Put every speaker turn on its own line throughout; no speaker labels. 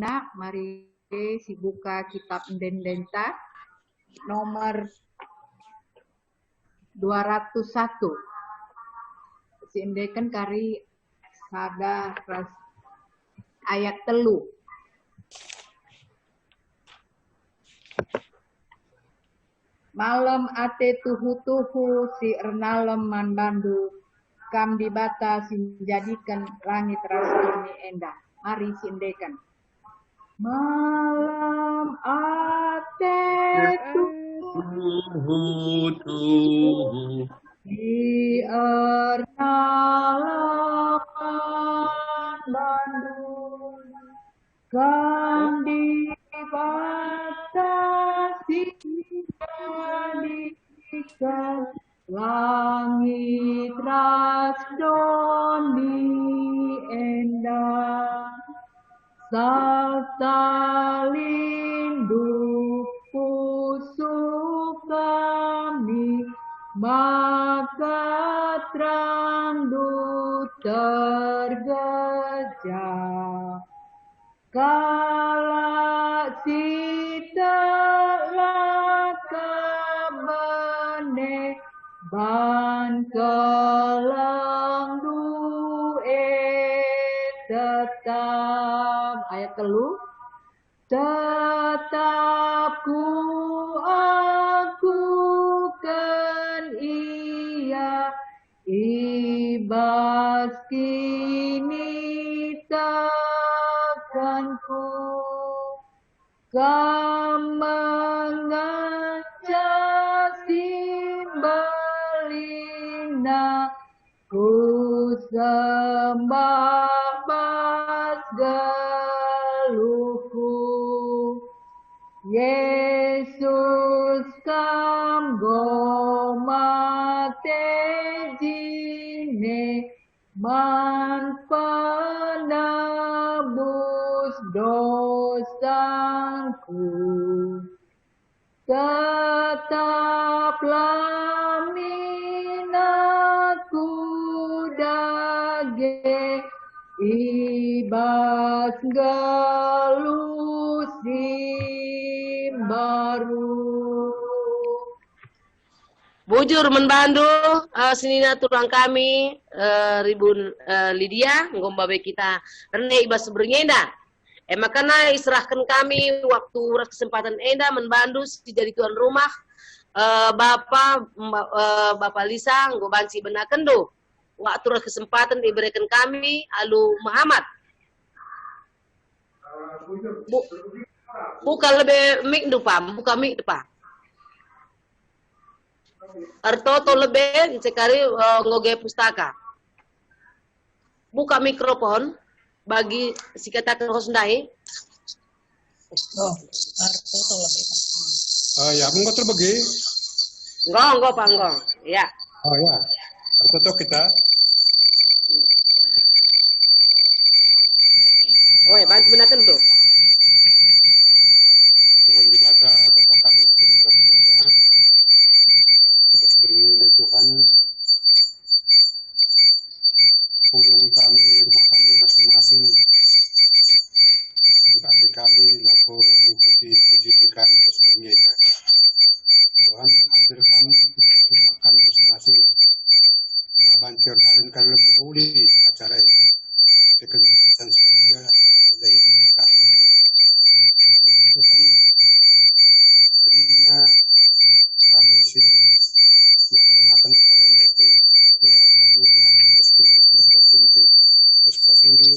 Nak, mari si buka kitab Dendenta nomor 201. Si kan kari sada ayat telu. Malam ate tuhu-tuhu si ernalem manbandu kam dibata sinjadikan langit rasani endah. Mari sindekan. Malam ate tuhu di ernalem manbandu kam dibata sinjadikan langit rasdoni endah. Serta lindung pusuk kami, maka terang tergejah. Kala sitelah kabane ban kelang tetap ayat telu tetap ku akukan ia ibas kini takkanku kamanganca simbelina ku sembah galuhku Yesus kam gomate jine man penebus dosaku tetaplah minaku dage ibas galusim baru.
Bujur menbandu senina turang kami ribun Lydia ngombabe kita rene ibas bernyenda. Makanya iserahkan kami waktu kesempatan enda menbandu si jadi tuan rumah Bapak Lisa ngobansi benakan do. Waktu kesempatan diberikan kami Alu Muhammad. Buka lebih mic depan, buka mic depan. Arto lebih sekali ngoge pustaka. Buka mikrofon bagi si katakan hosndai.
Oh, Arto lebih.
Ya, monggo terbagi.
Enggak, panggong. Ya.
Oh ya. Arto kita.
Oh ya, benakan tuh.
Tuhan dibata Bapa kami yang bersurga. Atas berinya Tuhan, pulung kami, rumah kami masing-masing. Hati kami laku mengikuti pendidikan terus berinya. Tuhan, hadir kami juga rumah kami masing-masing. Ngabancur dan kalau menghuli acara ini. Kita kan dan semuanya oleh kami. Tuhan, karena kami sini melaksanakan acara ini itu kami yang mestinya mungkin terus ini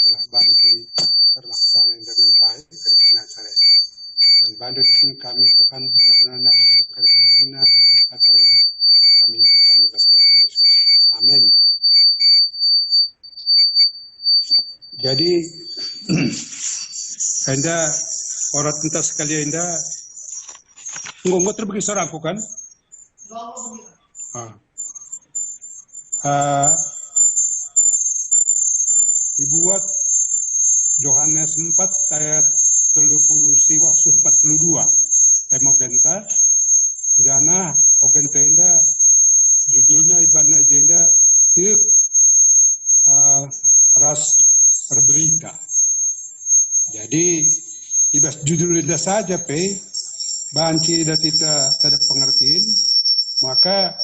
telah bantu terlaksana dengan baik karena acara ini dan bantu kami Tuhan benar-benar karena acara ini kami Tuhan bersama Yesus. Amin. Jadi Anda orang tuntas sekali Anda nggak terbagi seorang aku kan? Dibuat Yohanes 4 ayat 30 siwa 42 emok denta dana ogen tenda judulnya ibana agenda ras berberita Jadi ibas judul ida saja pe banci ida tidak ada pengertian, maka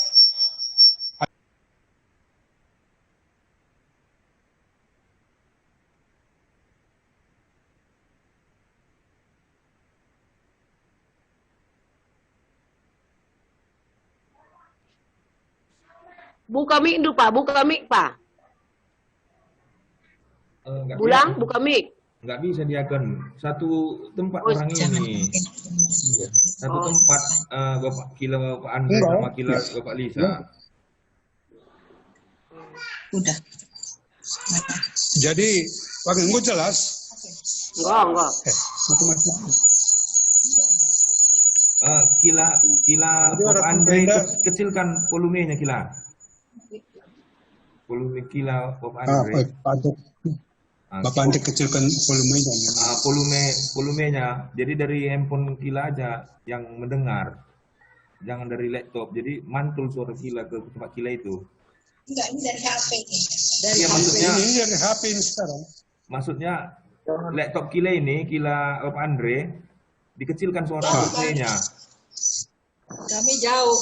Buka mic dulu, Pak. Buka mic, Pak. Bulang, buka mic.
Nggak bisa diakan satu tempat
Oh,
orang ini. Satu tempat Bapak Kila Bapak Andre sama Kila Bapak Lisa.
Udah.
jadi bagi gue jelas.
Enggak.
Kila
Jadi
Bapak
orang
Andre
tenda.
kecilkan volumenya Kila. Volume Kila Bapak Andre.
Bapak Andre kecilkan volumenya.
Volumenya. Jadi dari handphone Kila aja yang mendengar. Jangan dari laptop. Jadi mantul suara Kila ke tempat Kila itu.
Enggak, ini dari HP.
Iya, maksudnya
Ini dari HP ini sekarang.
maksudnya laptop Kila ini, Kila Bapak Andre, dikecilkan suara volleynya.
Kami jauh.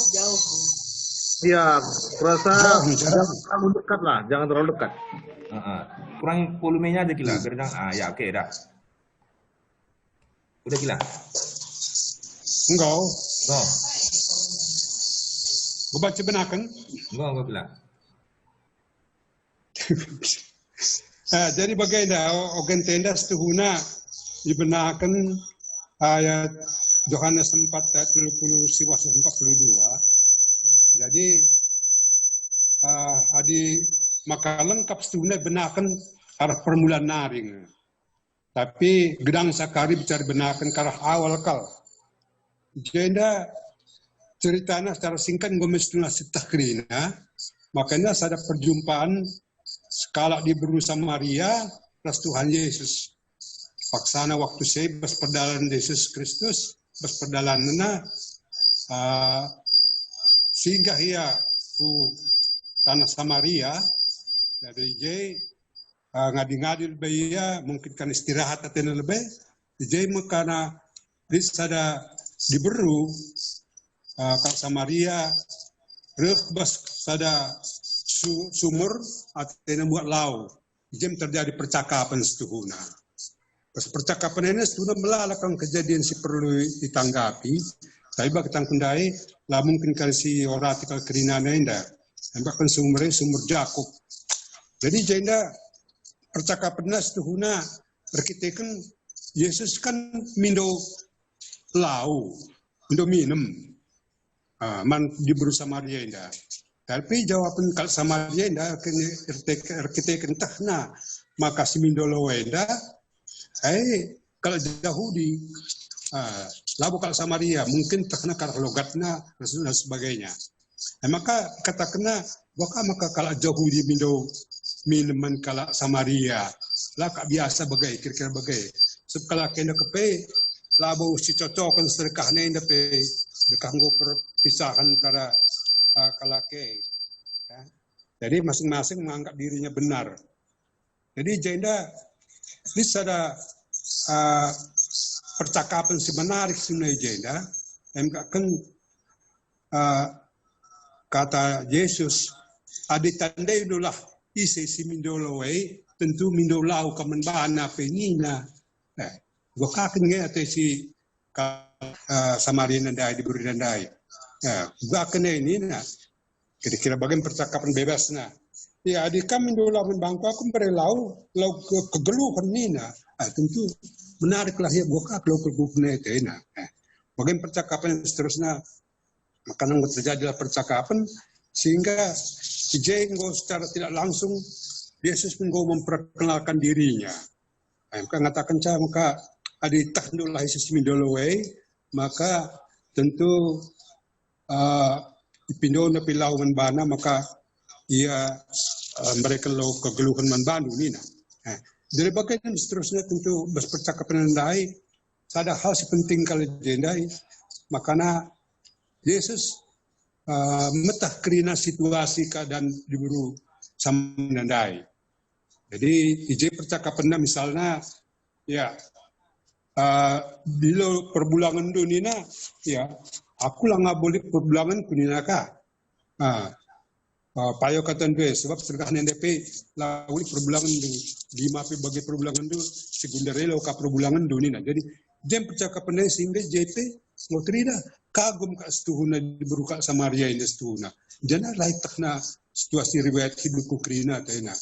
Iya, rasa
Jauh.
jangan terlalu dekat lah, jangan terlalu dekat.
Kurangi volumenya aja Kila. Biar ya oke dah. Udah Kila.
Enggak.
No.
Gue baca benakan.
Enggak Kila.
Jadi bagaimana organ tenda setuhuna dibenarkan ayat Yohanes 4 ayat 30 siwas 42. Jadi maka lengkap setuhuna benarkan arah permulaan naring. Tapi gedang sakari bicara benarkan ke arah awal kal. Jenda ceritanya secara singkat gue mesti sitakrina. Makanya ada perjumpaan skala di Beru Samaria plus Tuhan Yesus. Paksana waktu saya berperdalan Yesus Kristus, berperdalan sehingga ia ku tanah Samaria dari J ngadi-ngadi lebih ya mungkin kan istirahat atau lebih J makana ada di Beru kal Samaria bas sada sumur atau buat lau. Jam terjadi percakapan setuhuna. Pas percakapan ini setuhuna melalakan kejadian si perlu ditanggapi. Tapi bagi tangkundai lah mungkin kan si oratikal kerinana indah. Bahkan sumur Jakub. Jadi jenda percakapan setuhuna berkitakan Yesus kan mindo lau, mindo minum. Man di Beru Samaria indah. Tapi jawaban kal Samaria indah kita entahna maka si mindolo wenda kalau Yahudi labu kal Samaria mungkin takna kal logatna dan sebagainya. Maka kata kena maka kalau Yahudi mindo minuman kal Samaria lah kak biasa bagai kira-kira bagai sebab kalau kena kepe labu si cocokan sedekahnya indah pe dekanggo perpisahan antara kalake. Ya. Jadi masing-masing menganggap dirinya benar. Jadi jenda bisa ada percakapan si menarik sebenarnya jenda. Kan kata Yesus, aditandai dulah isi si mindolowai tentu mindolau kaman bana penina. Gua kaken nge atau si Samaria nandai di Beru nandai. Ya, gua kena ini nah. Kira-kira bagian percakapan bebas nah. Ya, adik kami dulu lawan bangku aku berelau kegeluhan ini nah. Tentu menariklah ya gua kak lo kegeluhan itu nah. Bagian percakapan yang seterusnya makanan terjadilah percakapan sehingga si Jenggo secara tidak langsung Yesus memperkenalkan dirinya. Maka mengatakan maka adik tahnullah Yesus mindolowai maka tentu Ipindo na pilau man bana maka ia mereka lo kegeluhan man bandu nina. Dari bagian seterusnya tentu berpercakapan nandai ada hal sepenting kali jendai makana Yesus metah kerina situasi keadaan di Beru sama nandai. Jadi ije percakapannya misalnya ya Bila perbulangan dunia ya aku lah nggak boleh perbulangan kunina ka. Payo kata dua sebab sergah NDP lawi perbulangan du 5 bagi perbulangan du sekundarelo ka perbulangan dunia. Jadi jam percakapan sehingga JP lotrida kagum ka setuhuna diberuka Samaria ini setuhuna. Jana lain takna situasi riwayat hidupku krina tena.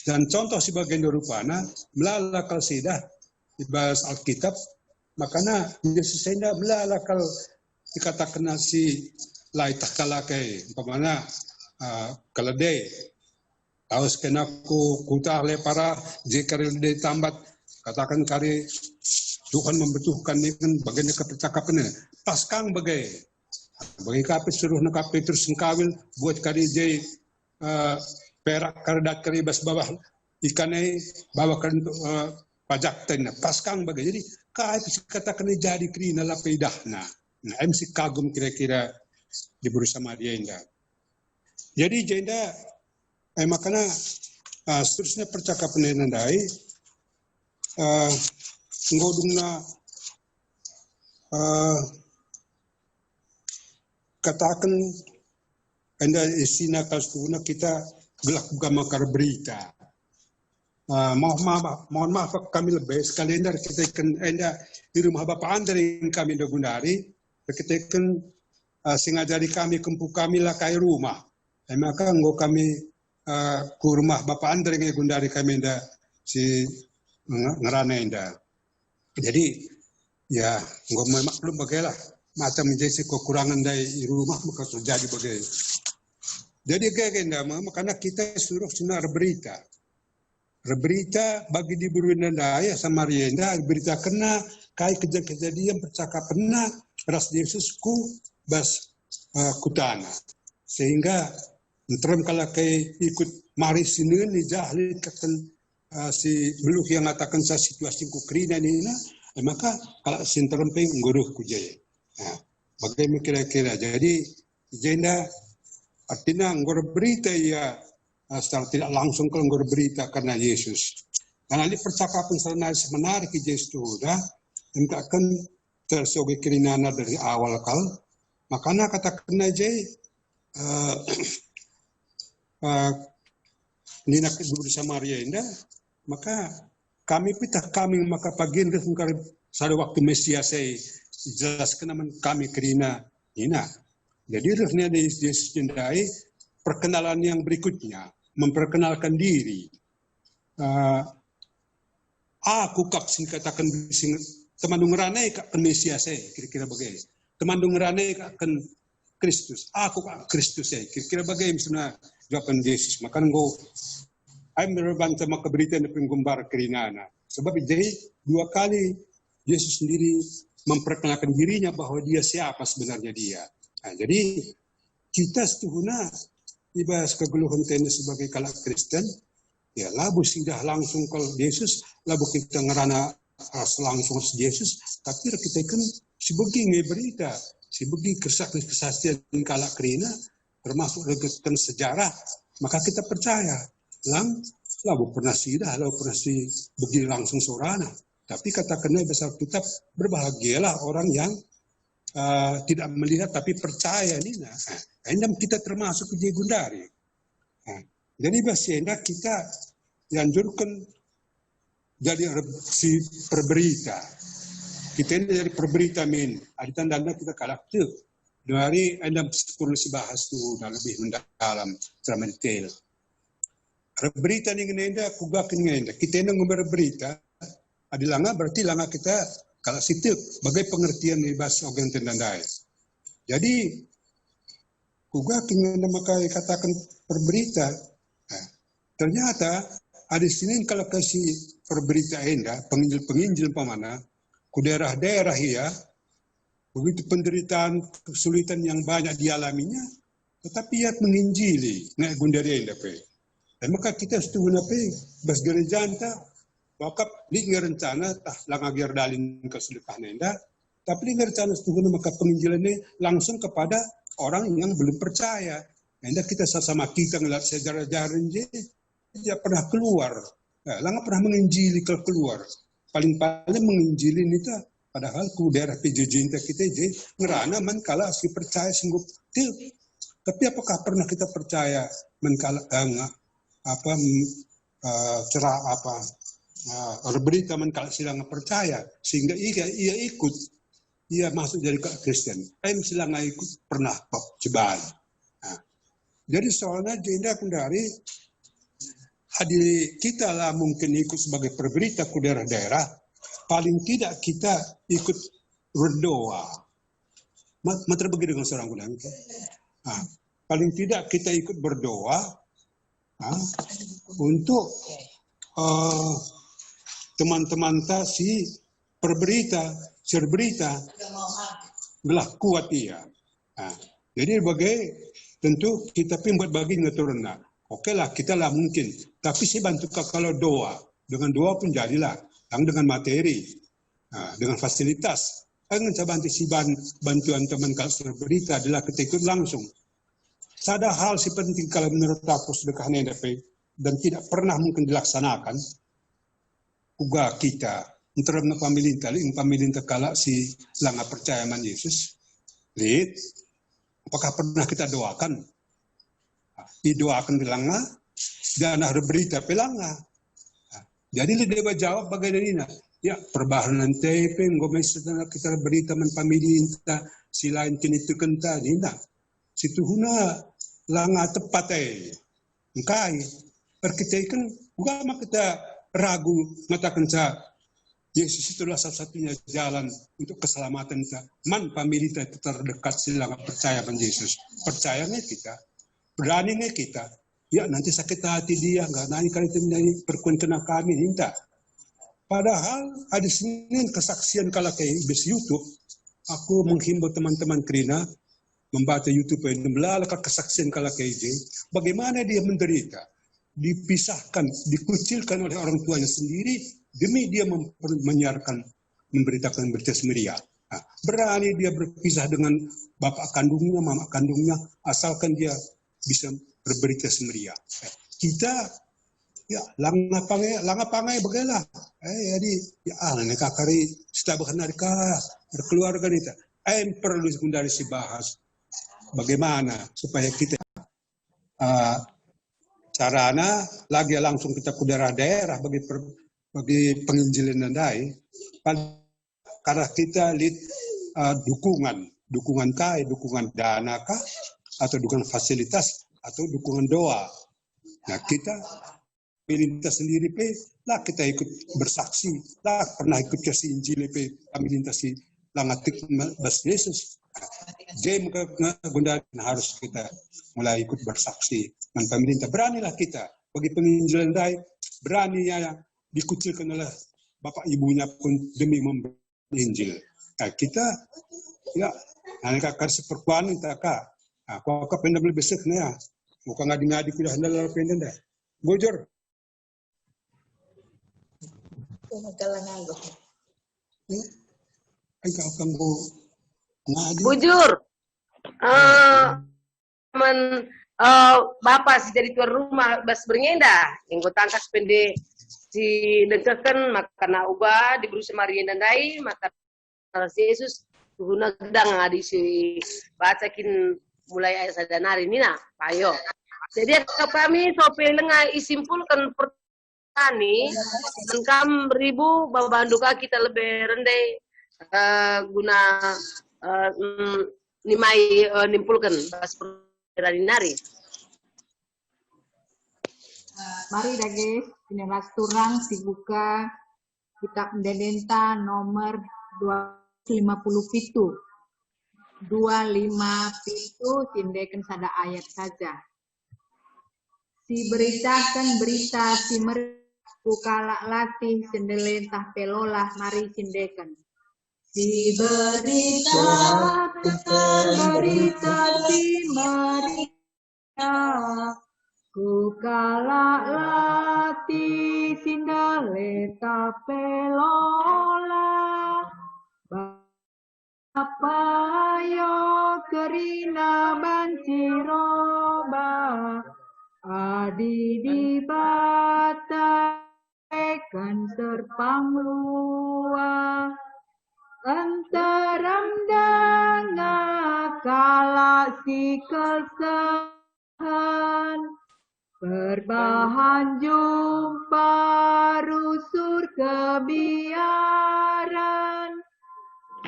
Dan contoh sebagian rupana melalakal sedah ibas Alkitab makana Yesus senda melalakal dikatakan si lai takalakai umpamana kaladai taus kenaku kutah le para jekaril de tambat katakan kari Tuhan membutuhkan dengan bagian kepercakapan paskang bagai kape suruh nak Petrus sengkawil buat kari jai perak kardat kari bas bawah ikanai bawa kan pajak tena paskang bagai jadi kape katakan jadi kri nala pedahna nah MC kagum kira-kira di bersama dia indah. Jadi jenda makanya seterusnya percakapan nandai ngodungna katakan anda isina kastuna kita gelak makar berita. Mohon maaf kami lebih sekali kita ikan anda di rumah bapak anda yang kami dagundari kita ikan singajari kami kempu kami lah kai rumah. Maka nggo kami ke rumah bapak Andre yang gundari kami nda si ngerana nda. Jadi ya nggo maklum bagailah macam menjadi kekurangan dari rumah maka terjadi bagai. Jadi kayak nda makanya kita suruh sinar berita. Berita bagi di berwinda ya Samaria nda berita kena kai kejadian percakapan ras Yesusku bas kutana. Sehingga Terem kalau kayak ikut mari sini ni jahli katan si beluk yang ngatakan sa situasi kukrina ni maka kalau sinterem peng nguruh kujaya. Bagaimana kira-kira jadi jenda artinya ngor berita ya secara tidak langsung kalau ngor berita karena Yesus. Karena ini percakapan semenarik Yesus itu dah engkau akan tersoge kirinana dari awal kal. Makanya katakan aja nina guru Samaria indah maka kami pitah kami maka pagi ini pada waktu Mesias saya jelaskan nama kami kerina nina jadi rasanya dari Yesus jendai perkenalan yang berikutnya memperkenalkan diri aku kaksin katakan teman dengeranai kak Mesias saya kira-kira bagaimana teman dengeranai akan Kristus aku kak Kristus saya kira-kira bagaimana misalnya jawaban Yesus maka nggo ay merebanta makaberita na penggumbar kerinana sebab jadi 2 kali Yesus sendiri memperkenalkan dirinya bahwa dia siapa sebenarnya dia. Nah, jadi kita setuhuna ibas kegeluhan tena sebagai kalak Kristen ya labu sudah langsung kalau Yesus labu kita ngerana langsung Yesus tapi kita kan sebegi berita sebegi kesaksian kalak kerina termasuk regetan sejarah, maka kita percaya. Lalu pernah sidah, lalu pernah si begini langsung sorana. Tapi katakannya besar kitab berbahagialah orang yang tidak melihat tapi percaya ini. Nah, kita termasuk ke Gundari. Nah, jadi bahasanya kita dianjurkan jadi si perberita. Kita ini dari perberita ada tanda kita kalah tuh. Dari Anda perlu bahas tu lebih mendalam secara detail. Berita ni ngenda kugakin ngenda. Kita ini ngomong berita adalah berarti langa kita kalau situ bagai pengertian di bahasa organ tendandai. Jadi kugakin ngenda maka katakan berberita. Ternyata ada sini kalau kasih berberita enda penginjil pemana ku daerah-daerah ya. Begitu penderitaan, kesulitan yang banyak dialaminya, tetapi ia menginjili, nak gundari yang dapat. Dan maka kita setuju apa? Bas gereja anta, bakap di rencana tah langagiar dalin kesulitan anda, tapi di rencana setuju maka penginjilan ini langsung kepada orang yang belum percaya. Anda kita sama kita ngeliat sejarah-sejarah dia pernah keluar, lang pernah menginjili keluar. paling-paling menginjilin itu padahal ku daerah PJJ kita je ngerana man kala si percaya sungguh til. Tapi apakah pernah kita percaya menkala cerah berita menkala silang percaya sehingga ia ikut, ia masuk jadi Kristen. Silang ikut pernah cobaan. Nah, jadi soalnya jenda kendari hadir kita lah mungkin ikut sebagai perberita ke daerah-daerah, paling tidak kita ikut berdoa. Mata begitu dengan seorang guna. Paling tidak kita ikut berdoa untuk teman-teman si perberita, cerberita, belah kuat ia. Jadi tentu kita buat bagi ngeturunna. Oke lah, kita lah mungkin. Tapi saya bantu kalau doa. Dengan doa pun jadilah. Dengan materi. Dengan fasilitas. Saya bantu si bantuan teman kalau berita adalah kita ikut langsung. Ada hal si penting kalau menurut aku sedekah NDP dan tidak pernah mungkin dilaksanakan. Uga kita. Menurut pemerintah kalau si langa percaya man Yesus. Lihat. Apakah pernah kita doakan? Didoakan bilangnya dan ada berita pelanga. Jadi dia jawab bagaimana? Ya perbahanan TP ngomes kita berita men pemerintah silain kini itu kenta dina. Situ huna langa tepat engkai. Perkitaikan ugama kita ragu mengatakan Yesus itulah satu-satunya jalan untuk keselamatan kita. Man pemerintah terdekat silang percaya pada Yesus. Percayanya kita. Beraninya kita, ya nanti sakit hati dia, nggak nanti kali itu perkuan kena kami, minta. Padahal ada Senin kesaksian kalau kayak iblis YouTube, aku menghimbau teman-teman Krina membaca YouTube ini, melalui kesaksian kalau kayak ini, bagaimana dia menderita, dipisahkan, dikucilkan oleh orang tuanya sendiri, demi dia menyiarkan, memberitakan berita Samaria. Berani dia berpisah dengan bapak kandungnya, mama kandungnya, asalkan dia bisa berberita Samaria. Kita ya langa pangai bagaimana? Jadi ya kakari setiap hari berkeluarga kita. Perlu sekundari si bahas bagaimana supaya kita carana lagi langsung kita ke daerah-daerah bagi penginjilan dai karena kita lihat dukungan dana kah atau dukungan fasilitas atau dukungan doa. Nah kita pemerintah sendiri lah kita ikut bersaksi lah pernah ikut kasih Injil pemerintah si langatik bahasa Yesus. Jadi guna harus kita mulai ikut bersaksi. Dan pemerintah beranilah kita bagi penginjilan dai beraninya dikucilkan oleh bapak ibunya pun demi memberi Injil. Nah, kita ya anak kasih perkuan kita kak. Aku pengen beli besok nih ya. Muka ngadi-ngadi kudah handal pengen dah. Bujur.
Bujur. Bapak si jadi tuan rumah bas bernyenda. Yang gue tangkas pendek si dengkekan makan ubah diberi semarin dan dai maka Yesus guna gedang adi si bacakin mulai ayat sadanari ini nah payo. Jadi kami sopi lengah isimpulkan pertani menkam beribu babanduka kita lebih rendah guna nimai nimpulkan bahas pertani.
Mari guys, ini turang dibuka kitab Delenta nomor 257. 257 tindakan sada ayat saja. Si beritakan berita si merukala latih sendelentah pelolah mari tindakan. Si beritakan berita si merita kukala latih sendelentah pelolah. Apayo kerina banciroba adi dibatakan serpang luar enteram dengan kala si kesahan berbahan jumpa rusur kebiaran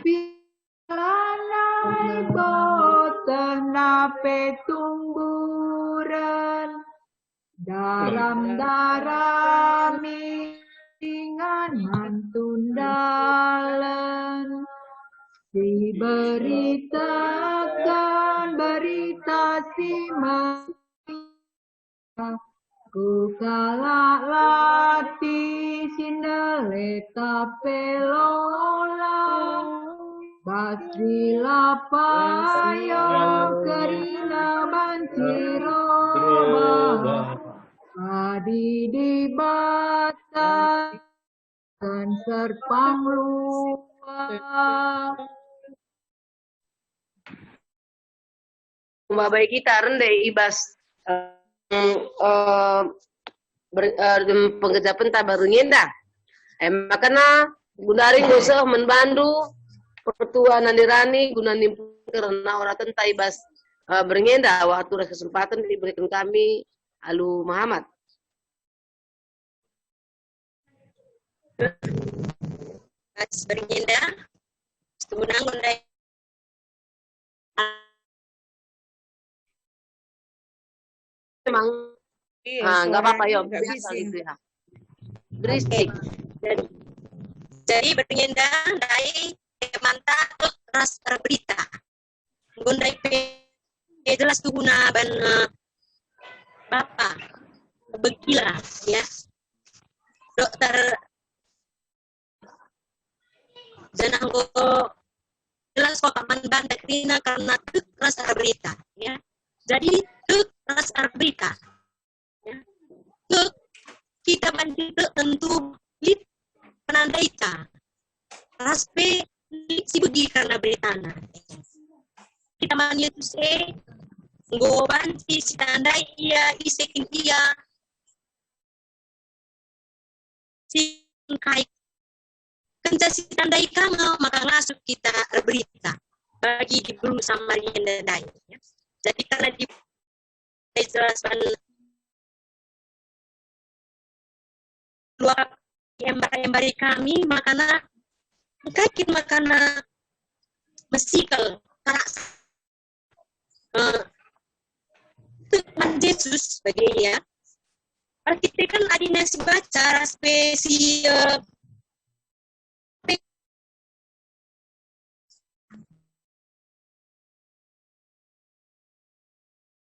pilanai boteh nape tumburan dalam darah mingan mantun dalan diberitakan berita si ku kalak lati sineleta pelola basila payo kerina banciroba adi dibata dan serpang luar.
Babai kita rendai ibas pengerja pentah baru nyenda. Makanya gunaring usah membantu pertua nandirani guna nimpun karena orang tentang ibas bernyenda waktu kesempatan diberikan kami Alu Muhammad.
Mas bernyenda setunang undai
memang nggak apa-apa ya biasa gitu ya berisik.
Jadi bernyenda dari mantap ras berita gundai jelas tuh guna ban bapak begila ya dokter jangan kok jelas kok paman bandak dina karena tuh ras berita ya jadi tuh ras berita ya tuh kita bantu tentu lip penandaita raspe si budi karena beritana kita manyetus goban si tandai ia isekin ia si kai kenca si tandai kamu maka masuk kita berita bagi di bulu sama yang dai ya. Jadi karena di jelaskan luar embari kami makana kakin makana mesikal karak Tuhan Yesus bagian ya. Kita kan adina si baca spesi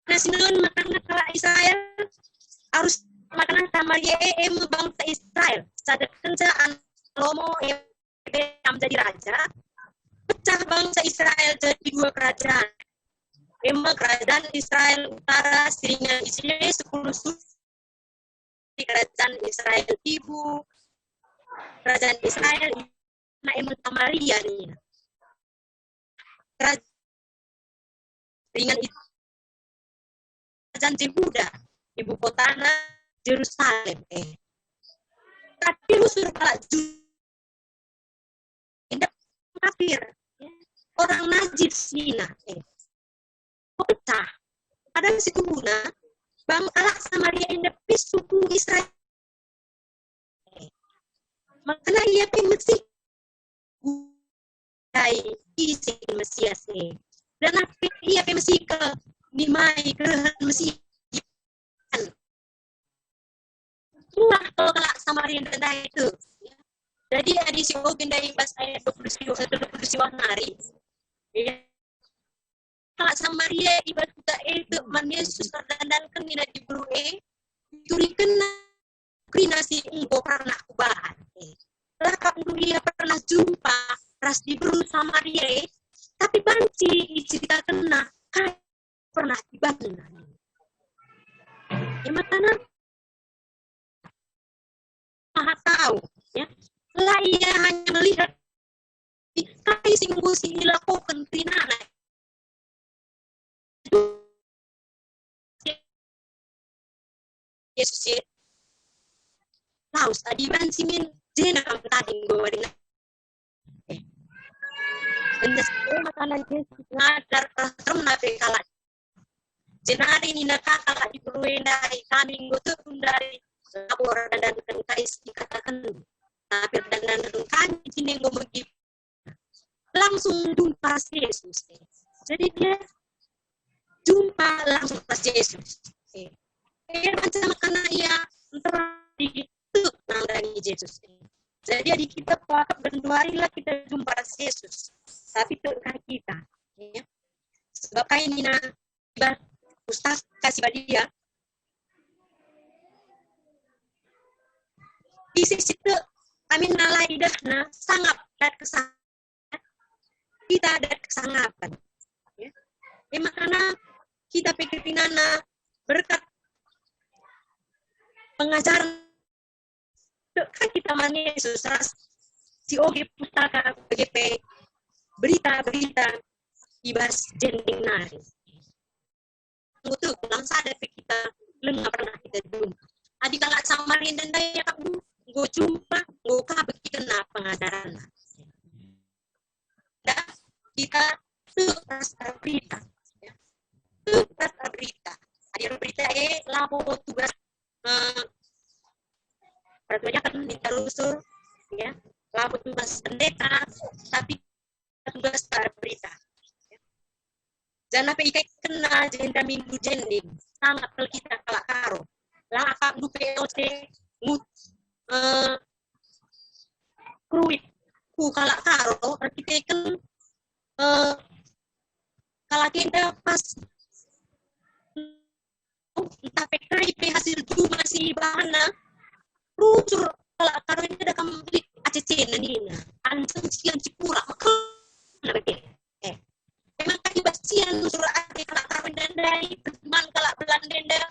nasional makana kala Israel harus makanan Samaria bangsa Israel sadar kerjaan lomo yang menjadi raja pecah bangsa Israel jadi dua kerajaan kerajaan Israel utara siringan isinya 10 kerajaan Israel ibu kerajaan Israel na Samaria nih kerajaan siringan kerajaan Yehuda ibu kotana Yerusalem tapi rusur kalak kafir orang najis Sina pecah ada situ guna bang kalak Samaria indah suku Israel makanya ia Mesih dari isi Mesias dan apa ia Mesih ke dimai kerehan Mesih itulah kalau kalak Samaria indah itu jadi edisi Ogen dari pas ayat 20 hari ya kalak Samaria ibarat kita itu man Yesus terdandankan mina di bulu turikan krinasi engkau karena kubahan lah kalau dia pernah jumpa ras di bulu Samaria tapi banci cerita kena kayak pernah dibangun ya makanya maha tahu ya lah ia hanya melihat kai singgu si ilakokan tinana Yesus laus tadi ban simin jena kam tadi gue dengan dan makanan Yesus ngadar terus nabe kalah jenari ini nakakala di dari kami gue tuh dari labor dan kais dikatakan tapi dan kami sini gue begitu langsung jumpa Yesus. Jadi dia jumpa langsung pas Yesus. Macam karena ia itu dari Yesus. Jadi di kita wakaf dan 2 hari lah kita jumpa Yesus. Tapi terkait kita. Ya. Sebab ini Ustaz kasih pada dia. Di sisi itu amin nalai dah sangat dan kesan kita ada kesangapan. Ya. Makanya kita pikirin berkat pengajaran kan kita mana Yesus si oge pustaka BGP berita-berita ibas jending nari. Itu langsung ada kita lengah pernah kita jumpa. Adik kakak Samarin dan daya kamu gue jumpa gue kabeh kena pengajaran. Dan kita tugas berita. Ya. Tugas berita. Ada berita lapo tugas pertanyaan kan minta rusul ya lalu tugas pendeta tapi tugas berita ya. Jangan apa ikai kena jenda minggu jending sangat kalau kita kalak karo lah akak du POC ngut kruit ku kalak karo kita kan kalak kita pas entah PKIP hasil itu masih bahana rusur kalau karena ada komplit ACC nanina anjing sekian cipura maka memang kan basian rusur ada kalau karena dan dari teman kalau Belanda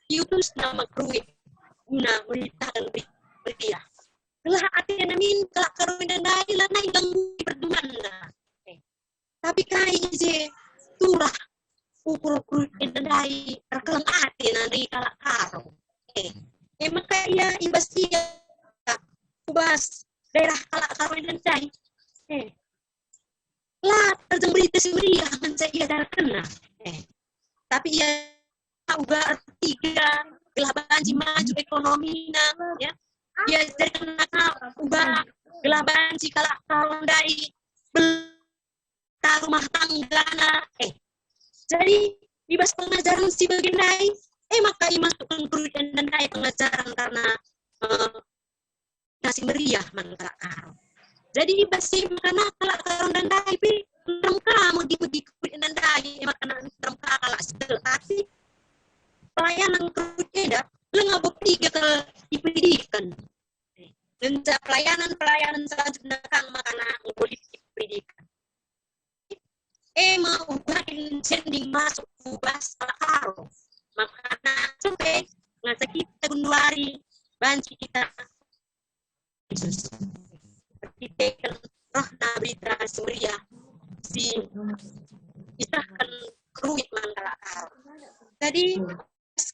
diutus nama kruit guna beritakan berita telah ada namin kalau karena dan dari lah naik ganggu perduman tapi kayak je turah ukur dan dari terkelang hati nanti kalau karo maka ia investia kubas daerah kalak karwen dan cai lah terjeng berita semeriah mencai ia darah kena tapi ia uga artiga gelah banci maju ekonomi ya ia dari kena uga gelah banci kalak karwen dari rumah tangga jadi ibas pengajaran si baginai maka masukkan kerugian dan daya pengajaran karena nasi meriah mangkrak karo. Jadi basi karena kalak karo dan daya pi kamu di kerugian dan daya maka dalam kalak tapi pelayanan kerugian dah lengah bukti ke pendidikan. Dan pelayanan selanjutnya kang makana politik pendidikan. Mau ubahin sending masuk ubas kalak karo. Makanya sampai ngasa kita gunduari banci kita Yesus kita roh berita semeriah si isahkan keruit mangkala karo jadi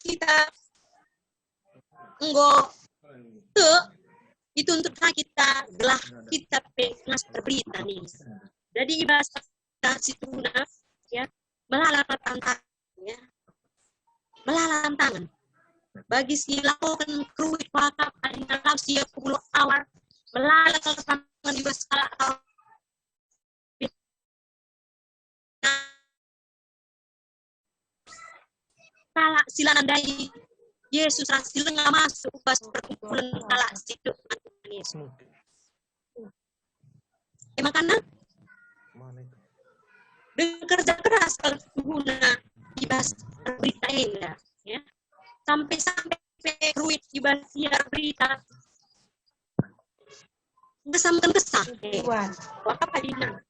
kita enggak itu untuk kita gelah kita pengas berita nih jadi bahasa situ ya melalui tantangan ya melalang tangan bagi si lakukan kruit wakaf di dalam siap pulau awal melalang tangan di skala kala silanan dari Yesus hasil nggak masuk pas perkumpulan kala situ Yesus makanya dengan kerja keras kalau guna dibahas berita indah ya sampai kruit dibahas berita kesamkan kesan wakaf hadina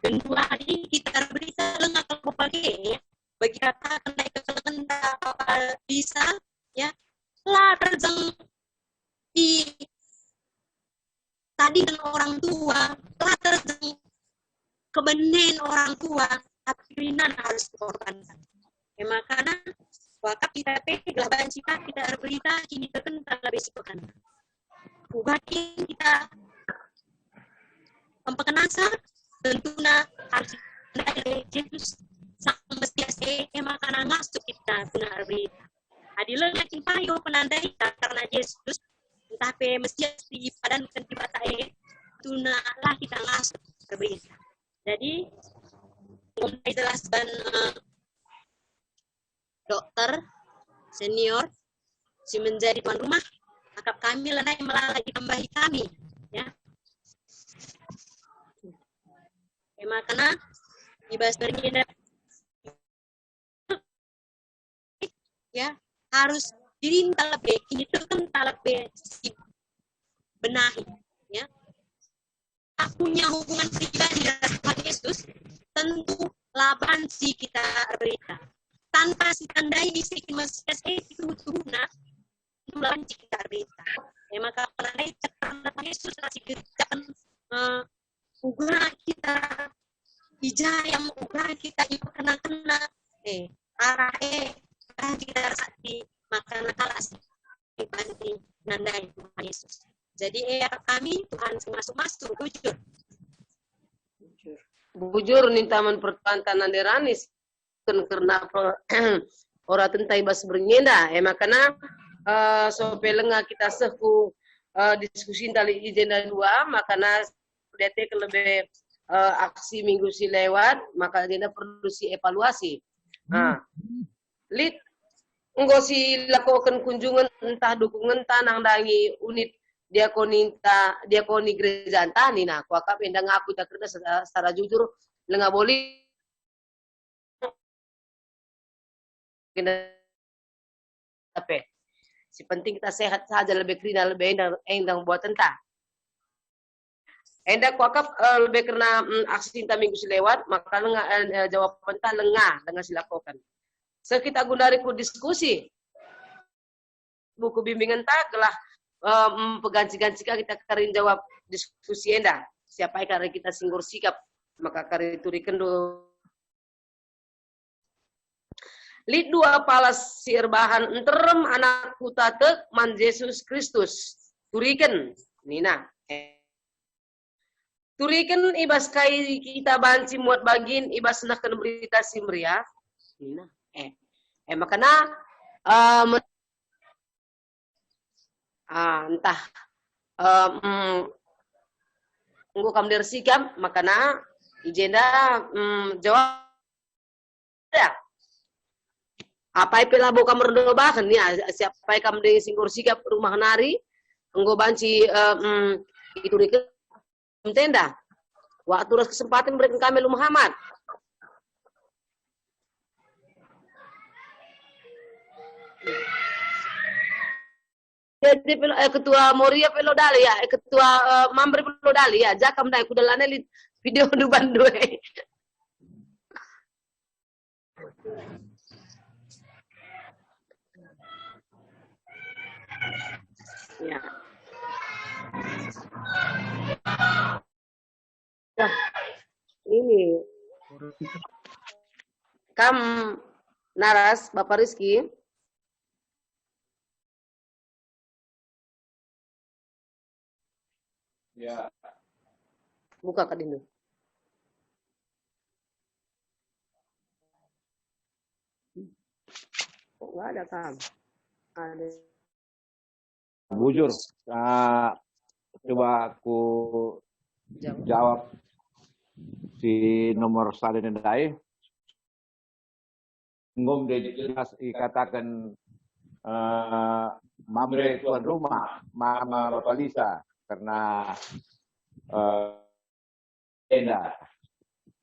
dan 2 hari kita berita lengah kalau pakai ya bagi kata naik ke apa bisa ya lah terjeng di tadi dengan orang tua lah terjeng kebenaran orang tua tapi harus dikorbankan ya makanya wakaf kita gelah banci kita berita kini terkenal lebih sepekan ugatin kita pempekenasa tentunya harus dari Yesus sang Mesias maka ngasuk kita benar berita. Adilah yakin payo penandai karena Yesus entah pe Mesias dipadankan di mata tuna lah kita ngasuk berita. Jadi mulai jelaskan dokter senior si menjadi tuan rumah akap kami lenai melalui ditambahi kami ya. Makanya ibas bernyenda ya harus dirinta lebih ini tuh kan lebih benahi ya. Punya hubungan pribadi dengan Tuhan Yesus tentu laban si kita berita tanpa si tandai si Mesias itu tuhuna laban si kita berita ya. Maka penandai karena Yesus kasih kerjakan uga kita ijayam uga kita ibu kena arah kita sakti maka nakalas dibanding nandai Tuhan Yesus. Jadi kami Tuhan masuk
bujur nintaman perpantan nanderanis karena orang tentai bas bernyenda makanya sopelenga kita seku diskusi tali agenda 2 makanya DT lebih aksi minggu si lewat maka agenda perlu si evaluasi. Lid enggo si lakukan kunjungan entah dukungan tanang dangi unit diakoni gereja antani nah ku akap endang ngaku tak kerja secara jujur lenga boleh tapi si penting kita sehat saja lebih krina lebih endang buat entah endak ku akap lebih karena aksi cinta minggu si lewat maka lenga jawab entah lenga silakokan sekita gundari ku diskusi buku bimbingan tak gelah peganci-ganci kita karin jawab diskusi enda siapa yang kita singgur sikap maka kari turikan do lid 2 palas sier bahan enterem anak kutate man Yesus Kristus turikan nina turikan ibas kai kita banci muat bagin ibas nakan berita simria nina makanya entah engko kam der sikam makana agenda jawab ya apa pela bo kam rendo bahan ya siapa kam de singgur sikap rumah nari engko banci itu dike tenda waktu kesempatan berikan kami lu Muhammad jadi ketua Moria pelo dali ya ketua Mambre pelo dali ya jakam dai kudalane li video du bandue ya nah, ini kam naras Bapak Rizky
ya
buka Kak Dindu. Kok nggak ada kam? Ada.
Bujur, coba aku jawab si nomor salin dai. Ngom de jelas dikatakan Mamre tuan rumah, Mama Bapak Lisa karena enda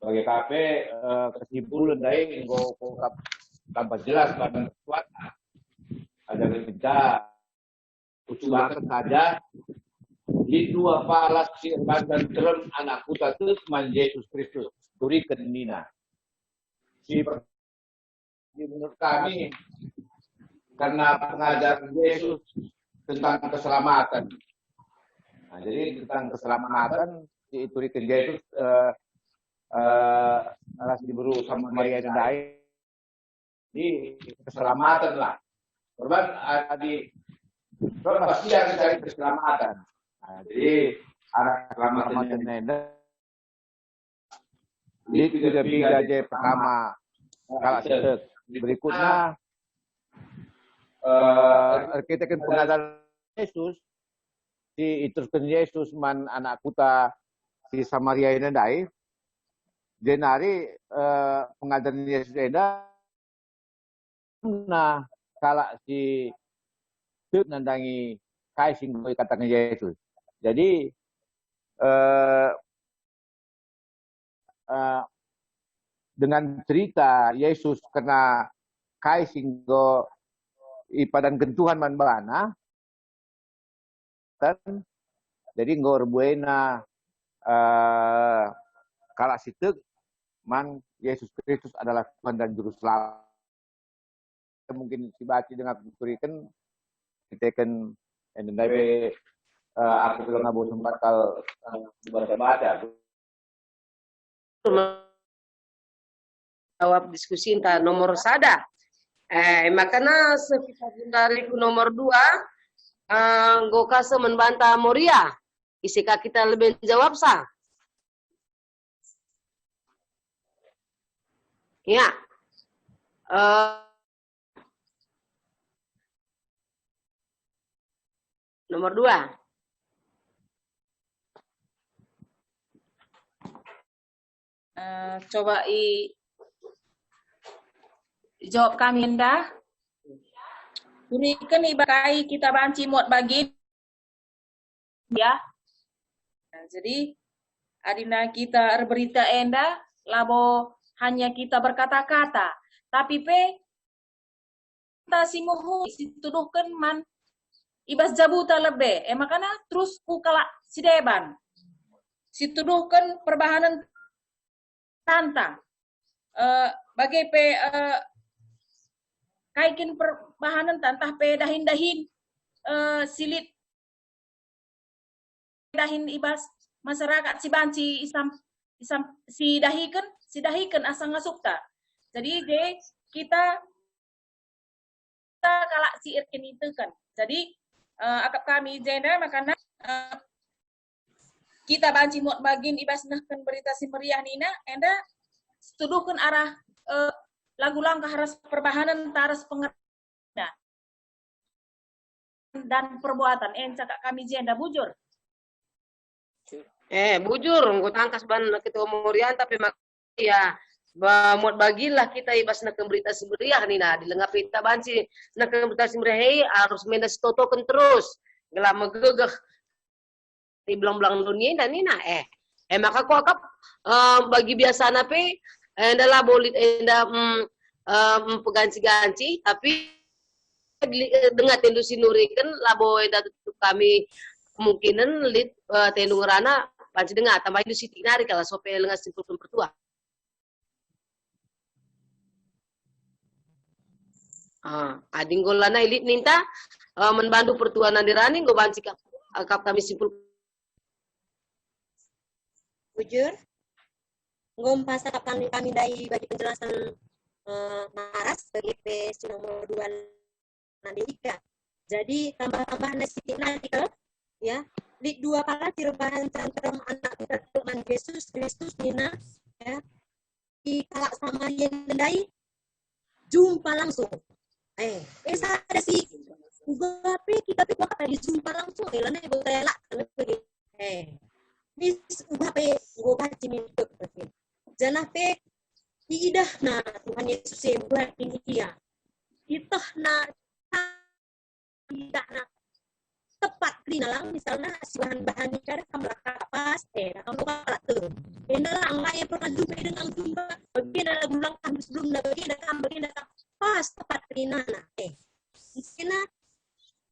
sebagai KP kesimpulan dari ngokap tanpa jelas dan kuat ada kita uculakan saja di 2 palas sirban dan terem anak kuta man Yesus Kristus turikan nina si menurut kami karena pengajaran Yesus tentang keselamatan. Nah, jadi tentang keselamatan itu kerja itu harus diburu sama Maria Dai di keselamatan lah. Korban di pasti yang mencari keselamatan. Nah, jadi anak keselamatan Enda di 3 J pertama kalau sedek. Berikutnya kita pengadaan Yesus si iteruskan Yesus man anak kuta si Samaria ini dai jenari pengadaan Yesus enda nah kalau si tuk nandangi kai singgoi katakan Yesus. Jadi dengan cerita Yesus kena kai singgo ipadan gentuhan man balana jadi ngor buena kala situk man Yesus Kristus adalah Tuhan dan Juru Selamat. Mungkin dibaca dengan kurikan kita kan endai aku bilang abu sempat kal baca
jawab diskusi entah nomor sada. Makanya sekitar dari nomor 2 Gokasa membantah Moria. Isikah kita lebih jawab sah? Ya. Nomor 2.
Coba jawab kami Enda. Berikan ibakai kita banci muat bagi ya. Nah, jadi adina kita berita Enda labo hanya kita berkata-kata, tapi kita simuhu situduhkan man ibas jabuta lebih. Makanya terus kukala sideban. Situduhkan perbahanan tantang. Bagai kaikin perbahanan tantah dahin-dahin silit dahin ibas masyarakat si banci isam si dahikan asang ngasukta. Jadi kita kalak si irkin itu kan. Jadi akap kami jena makanya kita banci muat bagin ibas nahkan berita si meriah nina enda setuduhkan arah lagu langkah haras perbahanan taras pengertian dan perbuatan cakap kami jenda bujur.
Bujur, gue tangkas ban ketua Morian tapi ya muat bagilah kita ibas nak berita semeriah nih nah dilengapi kita banci nak berita semeriah harus mendas totokan terus gelap megegeh di belang-belang dunia dan ini nah maka kok akap bagi biasa nape adalah boleh peganci-ganci tapi dengan tendu sinurikan labo kami kemungkinan lid tendu ngerana panci dengar tambah itu siti nari kalau sope lengas simpulkan pertua. Ading golana elit ninta membantu pertua nandirani go banci kap kami simpul.
Bujur, ngompas kami dari bagi penjelasan Maras bagi PS nomor 2 Nandika. Jadi tambah-tambahan sitik artikel ya. Di 2 kala tirubahan cantrum anak kita Tuhan Yesus Kristus nina ya. Di kala sama yang mendai jumpa langsung. Ada sih. Ugape kita pe kata di jumpa langsung lana ibu tela begitu. Mis ugape gobaci mintu. Janah pe idah na Tuhan Yesus yang buat ini dia. Itah na tidak na tepat rina lang misalnya si bahan-bahan ini kan kamu pas kamu kalah tuh. Enalang yang pernah jumpa dengan jumpa bagian ada bulan kan sebelum bagian pas tepat rina na mungkin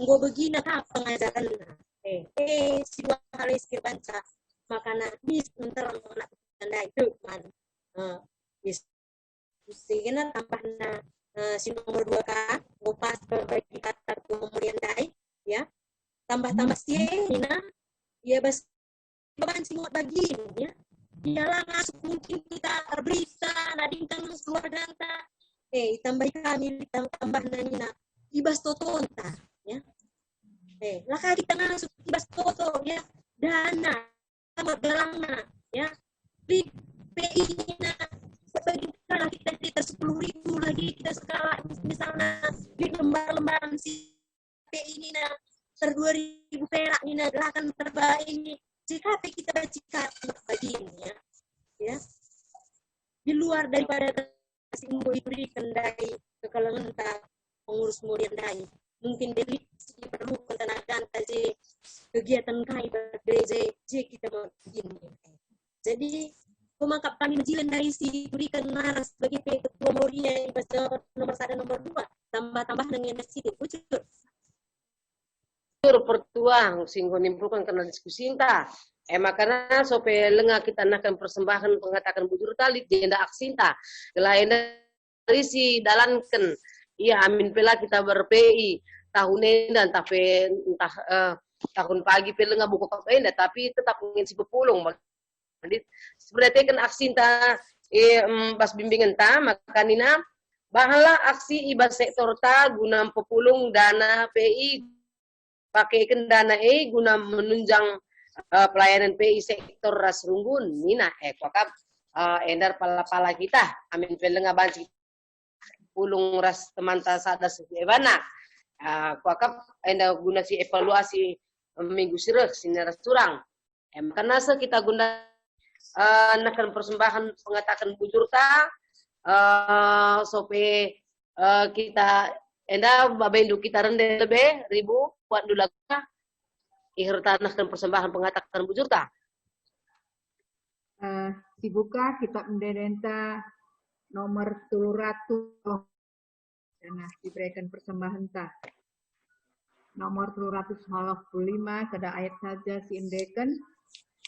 nggo begina ka pengajaran si dua kali sekir banca makana mis menterang anak tanda itu man mungkin tambahna si nomor 2 ka ngopas bagi kata kemudian dai ya tambah sih Nina ya bas beban sih bagi ya ialah masuk mungkin kita berita nadingkan keluarga ta tambah kami tambah Nina ibas totonta ya laka kita masuk ibas toto ya Enda akan terbaik ini. Jika kita baca bagiannya, ya, di luar daripada simbo diberikan dari kekalangan pengurus kemudian dari mungkin dari diperlukan tenaga tadi kegiatan kai dari kita mau begini. Jadi pemakap kami menjilan dari si berikan naras sebagai ketua Moria yang nomor 1 nomor 2 tambah dengan situ ucur
pertuang singgo nimpulkan karena diskusi entah makanya supaya lengah kita nakan persembahan pengatakan bujur tali jenda aksinta lain dari si dalankan iya amin pela kita ber-PI tahun dan tapi entah tahun pagi pela nggak buka apa tapi tetap ingin si pepulung jadi sebenarnya kan aksinta bas bimbingan ta makanina bahala aksi iba sektor ta guna pepulung dana PI pakai dana guna menunjang pelayanan PI sektor ras runggun nina kuakap endar pala-pala kita amin pelenga banci pulung ras teman ta sada sebana kuakap endar guna si evaluasi minggu sirek sinaras curang karena kita guna nakan persembahan pengatakan bujur ta sope kita enda babendu kita rendah lebih ribu buat dulu ihirtanah dan persembahan pengatakan bujur ta
dibuka kitab mendenta nomor 300 karena diberikan persembahan ta nomor 355 kada ayat saja si indeken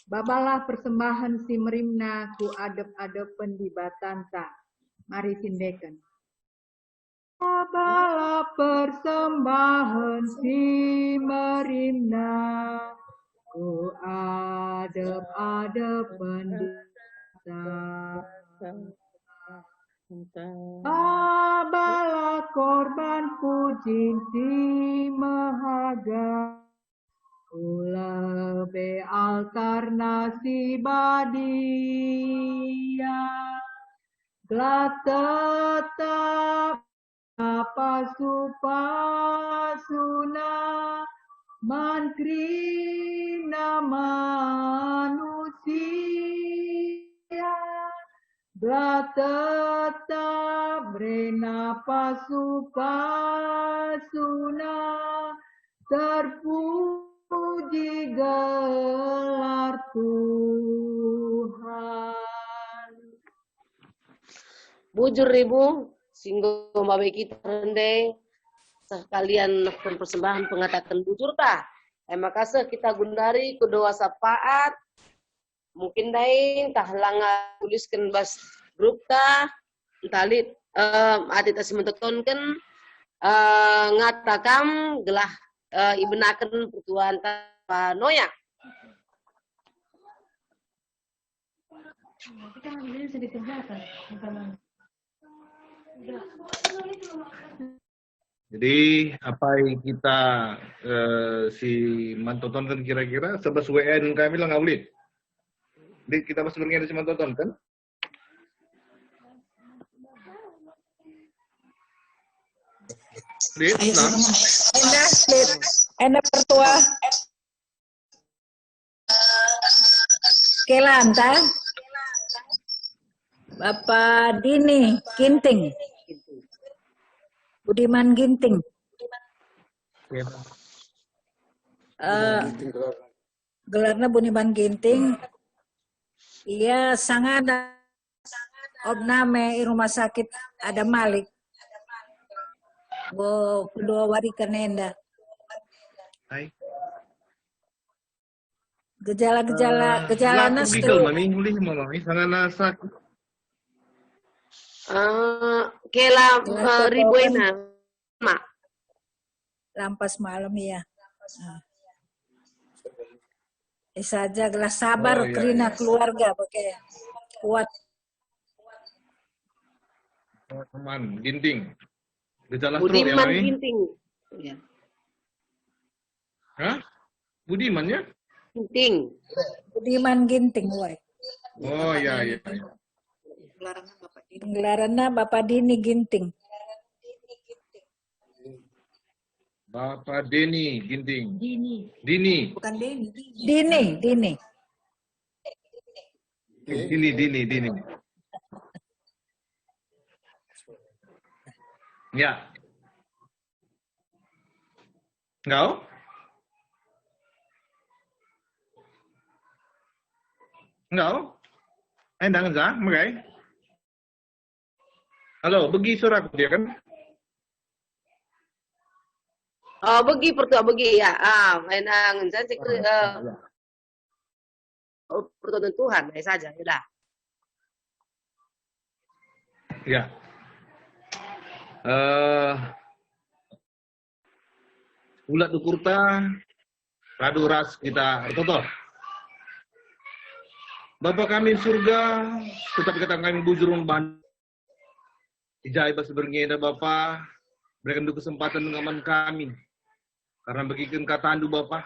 babalah persembahan si merimna ku adep-adepen di batanta mari sindekan babalah persembahan si merimna ku adep-adepen di batanta babalah korban puji si mahaga Ulebe altar nasi badia Gelat tetap apa supasuna mankrina manusia Gelat tetap rena pasupasuna terpuji gelar Tuhan.
Bujur ribu, singgo mabe kita rende, sekalian nakon persembahan pengatakan bujur ta. Makasih kita gundari kedua sapaat, mungkin daing tah langa tuliskan bas grup ta, talit atit asi mentetonkan ngatakam gelah ibenaken pertuan ta noya.
Kita bisa dikerjakan.
Jadi apa yang kita si mantoton kan kira-kira sebab WN kami lah ngawlit. Jadi kita masih berngin si mantoton kan? Lid,
Enda pertua Kelanta Bapak Dini Ginting Budiman Ginting gelarnya Budiman Ginting ia sangat obname rumah sakit ada Malik kedua warikan Enda
hai.
Gejala
stroke. Mami mulih mami sangat nasak.
Kela ribuena mak.
Lampas malam ya. Saja gelas sabar kerina keluarga pakai kuat.
Teman Ginting. Gejala stroke ya
Budiman
mami.
Ginting. Ya.
Hah? Budiman ya?
Ginting.
Budiman Ginting, woi.
Oh iya.
Gelaranna Bapak Dini Ginting.
Bapak Deni Ginting.
Dini.
Dini.
Bukan Dini. Dini.
Dini. Ya. Engkau? Engkau? Endang za, magai? Halo, bagi suara aku dia kan?
Oh, bagi pertua bagi ya. Enang saya pertolongan Tuhan saja, sudah.
Ya. Ulat ukurta, radu ras kita toto. Bapa kami di surga, tetap kata kami bujurun ban. Ijai bas berngeda Bapa, berikan du kesempatan mengaman kami. Karena bagikan kata andu Bapa,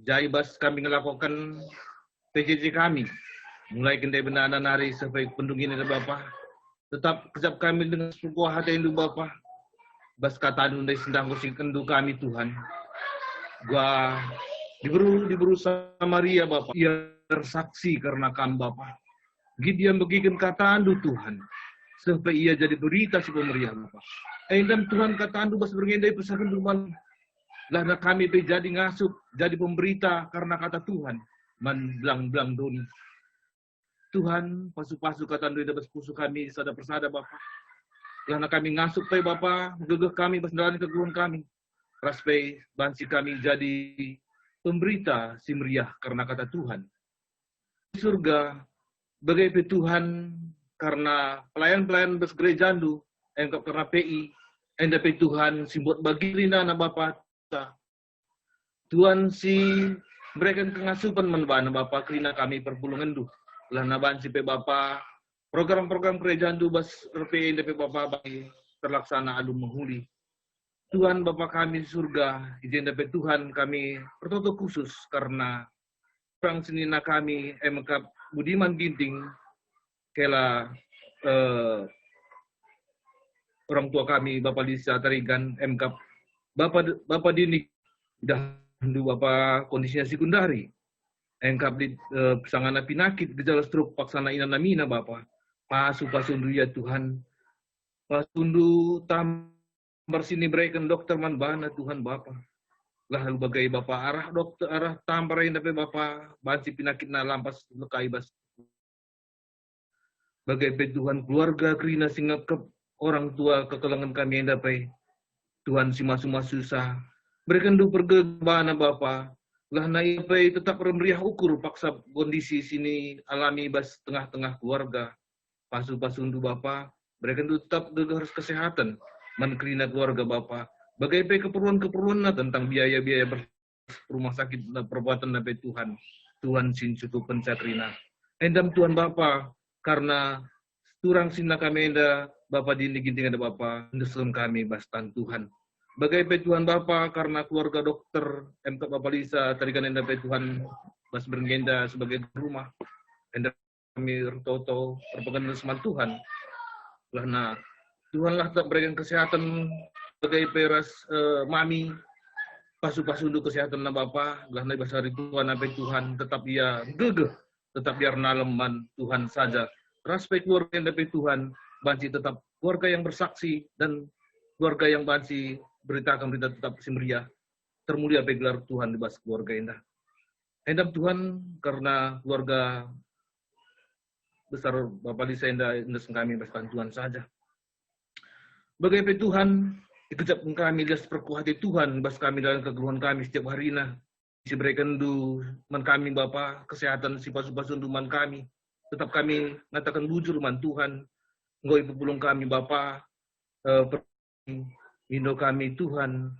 ijai bas kami ngelakukan PJJ kami. Mulai kendai benar hari sampai pendungin ada Bapa. Tetap kejap kami dengan sepupu hati indu Bapa. Bas kata andu dari sendang kusing kendu kami Tuhan. Gua diburu sama Maria Bapa. Ia tersaksi karena kami Bapa. Dia bagikan kata andu Tuhan. Sampai ia jadi berita si pemeriah Bapa. Dan Tuhan kata andu bas bergendai pesakan duman. Lana kami jadi ngasup, jadi pemberita karena kata Tuhan. Man belang doni. Tuhan, pasu-pasu kata andu bas pusu kami sada persada Bapa. Lana kami ngasup pe Bapa, gegeh kami bas dalam keguruan kami. Raspe bansi kami jadi pemberita si meriah karena kata Tuhan. Di surga, bagai Tuhan karena pelayan-pelayan bes gereja andu, engkau karena PI, endape Tuhan simbot bagi lina na Bapa. Tuhan si berikan kengasupan menbana Bapa kelina kami perpulungan du. Lah naban si pe Bapa program-program gereja andu bas RP endape Bapa bagi terlaksana adu menghuli. Tuhan Bapa kami di surga, izin dapat Tuhan kami pertoto khusus karena orang senina kami MK Budiman Ginting kela orang tua kami Bapak Lisa Tarigan MK Bapak Dini dahulu Bapak kondisinya sekundari MK di pesangana pinakit gejala stroke paksana ina namina Bapak pasundu ya Tuhan pasundu tam bersini berikan dokter man bana Tuhan Bapa. Lalu bagai Bapa arah dokter arah tamparain tapi Bapa bansi pinakit na lampas lekai bas. Bagai Tuhan keluarga krina singap ke orang tua kekelangan kami yang dapat Tuhan si masu susah. Berikan du pergebana Bapa. Lah naik tetap remeriah ukur paksa kondisi sini alami bas tengah-tengah keluarga. Pasu-pasundu Bapa. Berikan du tetap harus kesehatan. Menkrina keluarga Bapa. Bagaimana keperluan-keperluan tentang biaya-biaya rumah sakit perbuatan nabi Tuhan. Tuhan sin cukup pencakrina. Endam Tuhan Bapa karena turang sinna kami enda Bapa dini ginting ada Bapa ndesun kami bastan Tuhan. Bagaimana Tuhan Bapa karena keluarga dokter MK Bapa Lisa tadikan enda Tuhan bas bergenda sebagai rumah. Enda kami toto perpegangan seman Tuhan. Lahna Tuhanlah tetap berikan kesehatan sebagai peras mami pasu-pasu untuk kesehatan na Bapa lah nabi besar Tuhan nabi Tuhan tetap ia gegeh tetap biar naleman Tuhan saja respek keluarga yang nabi Tuhan banci tetap keluarga yang bersaksi dan keluarga yang banci beritakan berita tetap simriah termulia gelar Tuhan di bas keluarga indah endam Tuhan karena keluarga besar Bapak Lisa indah kami bastan Tuhan saja. Bagaimana Tuhan, dikejap kami lihat perkuat hati Tuhan, bas kami dalam kegeluhan kami setiap harinya. Isi berikan du man kami Bapa, kesehatan si pasu-pasu man kami. Tetap kami ngatakan bujur man Tuhan. Ngoi pepulung kami Bapa, Indo kami Tuhan,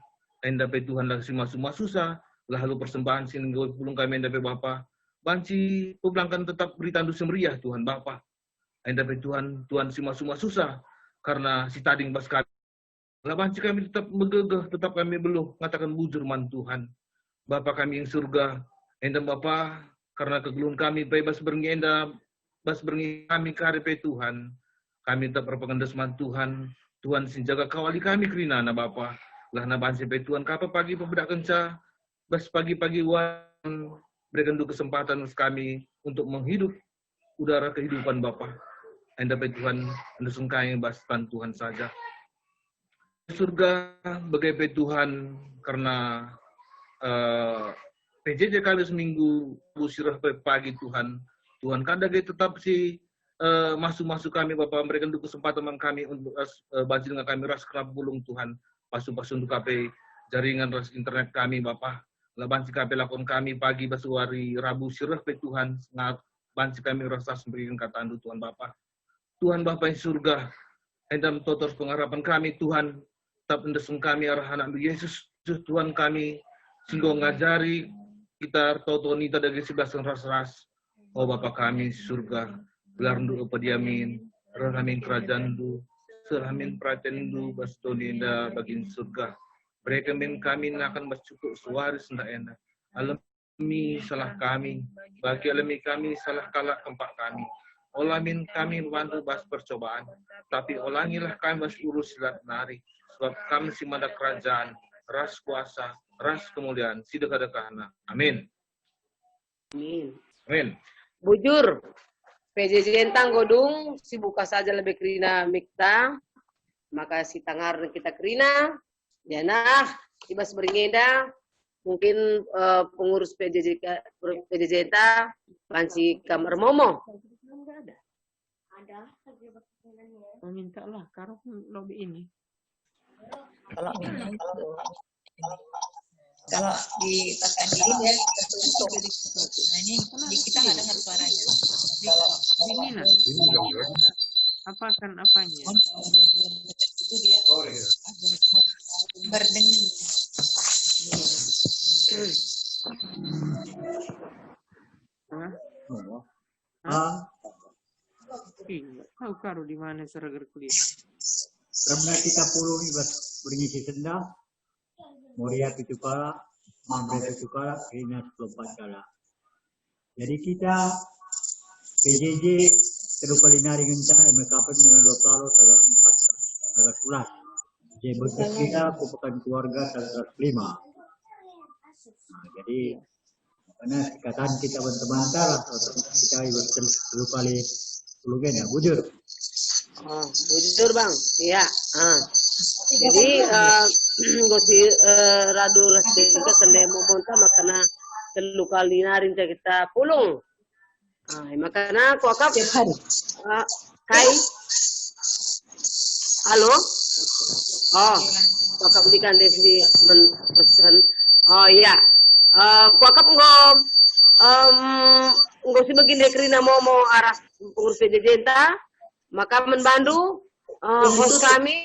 endape Tuhan lah si masu-masusah, lalu persembahan sin ngoi pepulung kami endape Bapa. Banci pebelangkan tetap beritandu semeriah Tuhan Bapa. Endape Tuhan si masu-masusah. Karena si tading bas kami. Laban si kami tetap megegeh, tetap kami beluh, ngatakan bujur man Tuhan. Bapa kami yang surga, endam Bapa, karena kegeluhan kami, bebas berngi enda, bas berngi kami karepe Tuhan. Kami tetap berpengendas man Tuhan, Tuhan sin jaga kawali kami kerinana Bapa. Lah na bansi pe Tuhan kapa pagi pebedak kenca, bas pagi-pagi wan berikan du kesempatan kami untuk menghidup udara kehidupan Bapa. Anda pe Tuhan, anda sungkai bas Tuhan saja. Surga bagai pe Tuhan karena PJJ kali seminggu sirah pagi Tuhan. Tuhan kadang tetap si masuk kami Bapak memberikan kesempatan kami untuk bantu dengan kami ras kerap bulung Tuhan. Pasu-pasu untuk KP jaringan ras internet kami Bapak. Bantu KP lakon kami pagi basuari Rabu sirah pe Tuhan. Bantu kami rasa memberikan kata andu Tuhan Bapak. Tuhan Bapak yang surga. Endam totor pengharapan kami Tuhan. Tetap mendesung kami arah anak Yesus Tuhan kami sehingga ngajari kita totoni tadagi sebelas ras-ras. Oh Bapa kami surga, gelar ndu pediamin, rahamin kerajaan du, selamin praten du bastoni inda bagin surga. Mereka min kami akan bercukup suaris nda enda. Alami salah kami, bagi alami kami salah kalah kempak kami. Olamin kami membantu bas percobaan, tapi olangilah kami bas urus silat nari. Sebab kami si mada kerajaan, ras kuasa, ras kemuliaan, sidekah-dekahna. Amin.
Amin.
Amin.
Bujur, PJJ entang godung, si buka saja lebih kerina mikta, maka si tangar kita kerina, janah, ibas beringeda, mungkin pengurus PJJ entah, pansi kamar momo.
Ada.
Oh, minta lah, karo lobby ini.
Kalau ditekan diri ya tertutup. Nah ini kita nggak dengar suaranya. Kalau
Ini lah. Apa kan apanya?
itu dia berdenging.
Tahu karo di mana seragar kuliah.
Karena kita puluh ibas berisi senda, Moria Pitukala, Mamre Pitukala, Rina 24 kala. Jadi kita PJJ Terukalinari Gencang MKP dengan 2 kalo tanggal 4 tanggal 11. Jadi berkat kita merupakan keluarga tanggal 5. Nah, jadi karena ikatan kita teman-teman kita ibas Terukali Pulugen ya, bujur.
Oh, bujur bang, iya. Jadi gosi radu rasdeka kende momonta makana telu kali narin kita pulung. Makana kuakap kai. Halo? Oh, kuakap di kandesi pesan. Oh iya. Kuakap nggo si begini kerina momo aras pengurus PJJ maka membantu host kami